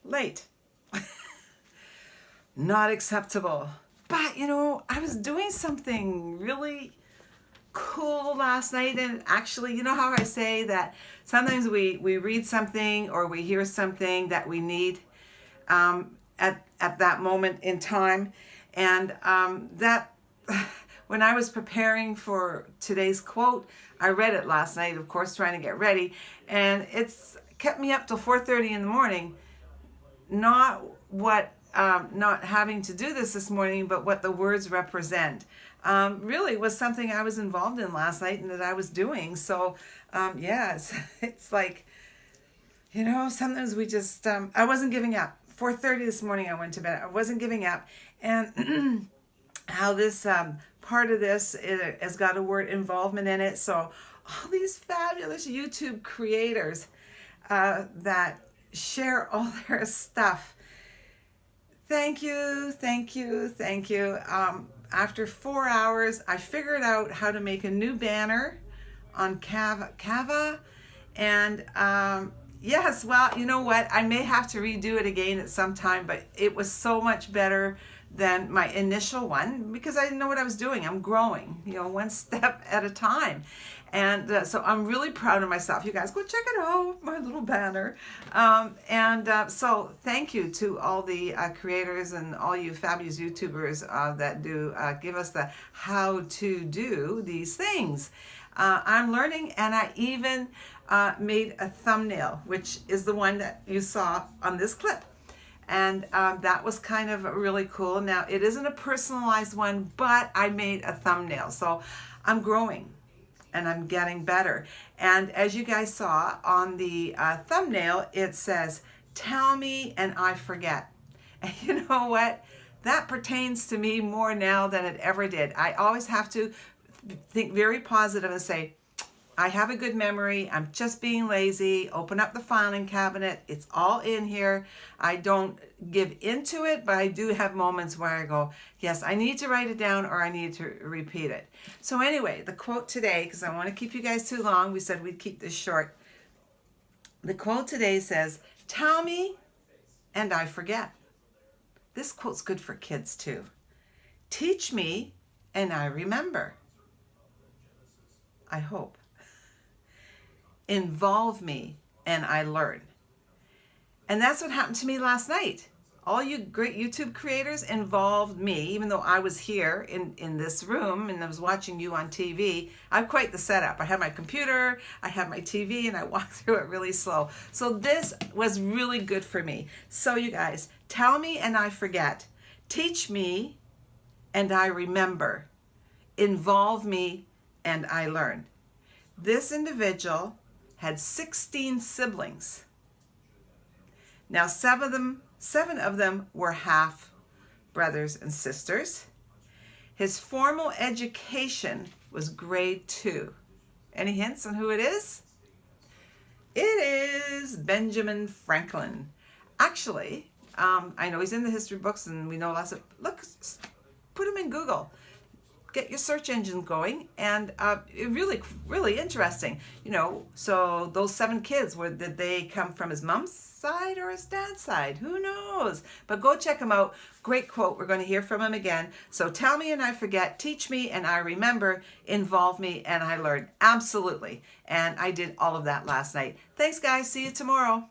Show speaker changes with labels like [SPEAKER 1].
[SPEAKER 1] late. Not acceptable. But, you know, I was doing something really cool last night, and actually, you know how I say that sometimes we read something or we hear something that we need at that moment in time, and that when I was preparing for today's quote, I read it last night, of course, trying to get ready, and it's kept me up till 4:30 in the morning. Not what not having to do this morning, but what the words represent. Really was something I was involved in last night and that I was doing. So yeah, it's like, you know, sometimes we just, I wasn't giving up. 4:30 this morning I went to bed. I wasn't giving up. And how this part of this has got a word involvement in it. So all these fabulous YouTube creators that share all their stuff. Thank you, thank you, thank you. After 4 hours, I figured out how to make a new banner on Cava. And yes, well, you know what? I may have to redo it again at some time, but it was so much better than my initial one because I didn't know what I was doing. I'm growing, you know, one step at a time. And so I'm really proud of myself. You guys go check it out, my little banner. So thank you to all the creators and all you fabulous YouTubers that do give us the how to do these things. I'm learning, and I even made a thumbnail, which is the one that you saw on this clip. And that was kind of really cool. Now, it isn't a personalized one, but I made a thumbnail. So I'm growing and I'm getting better. And as you guys saw on the thumbnail, it says, "Tell me and I forget." And you know what? That pertains to me more now than it ever did. I always have to think very positive and say, I have a good memory. I'm just being lazy. Open up the filing cabinet. It's all in here. I don't give into it, but I do have moments where I go, yes, I need to write it down or I need to repeat it. So anyway, the quote today, because I don't want to keep you guys too long. We said we'd keep this short. The quote today says, "Tell me and I forget." This quote's good for kids too. "Teach me and I remember." I hope. "Involve me and I learn." And that's what happened to me last night. All you great YouTube creators involved me, even though I was here in this room and I was watching you on TV. I have quite the setup. I have my computer, I have my TV, and I walk through it really slow. So this was really good for me. So you guys, tell me and I forget. Teach me and I remember. Involve me and I learn. This individual had 16 siblings. Now, seven of them were half brothers and sisters. His formal education was grade 2. Any hints on who it is? It is Benjamin Franklin. Actually, I know he's in the history books and we know lots of, look, put him in Google. Get your search engine going, and it really interesting. You know, so those 7 kids, did they come from his mom's side or his dad's side? Who knows? But go check him out. Great quote. We're going to hear from him again. So tell me and I forget, teach me and I remember, involve me and I learn. Absolutely. And I did all of that last night. Thanks, guys. See you tomorrow.